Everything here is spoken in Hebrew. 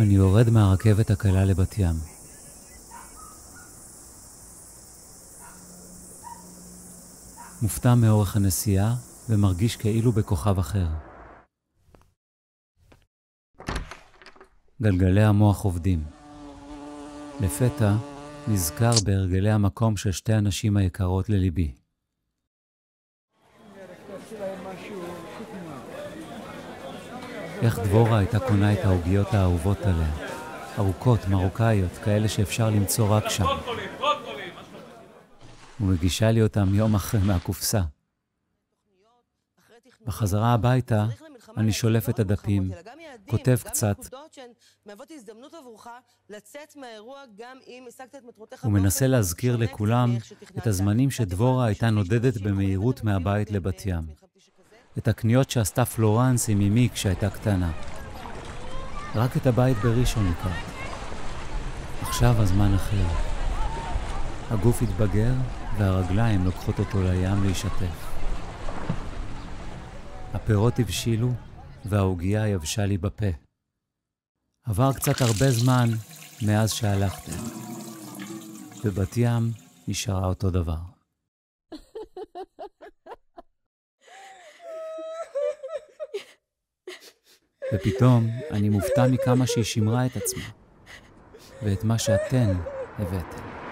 אני יורד מהרכבת הקלה לבת ים. מופתע מאורך הנסיעה ומרגיש כאילו בכוכב אחר. גלגלי המוח עובדים. לפתע נזכר בהרגלי המקום של שתי הנשים היקרות לליבי. איך דבורה הייתה קונה את העוגיות האהובות עליה, ארוכות, מרוקאיות, כאלה שאפשר למצוא רק שם. ומגישה לי אותם יום אחרי מהקופסה. בחזרה הביתה אני שולף את הדפים, כותב קצת, ומנסה להזכיר לכולם את הזמנים שדבורה הייתה נודדת במהירות מהבית לבת ים. את הקניות שעשתה פלורנס עם אמי כשהייתה קטנה. רק את הבית בראשון הכרתי. עכשיו הזמן אחר. הגוף התבגר והרגליים לוקחות אותו לים להישטף. הפירות הבשילו והעוגיה יבשה לי בפה. עבר קצת הרבה זמן מאז שהלכתם. בבת ים נשארה אותו דבר. ופתאום אני מופתע מכמה שהיא שמרה את עצמה, ואת מה שאתן הבאתם.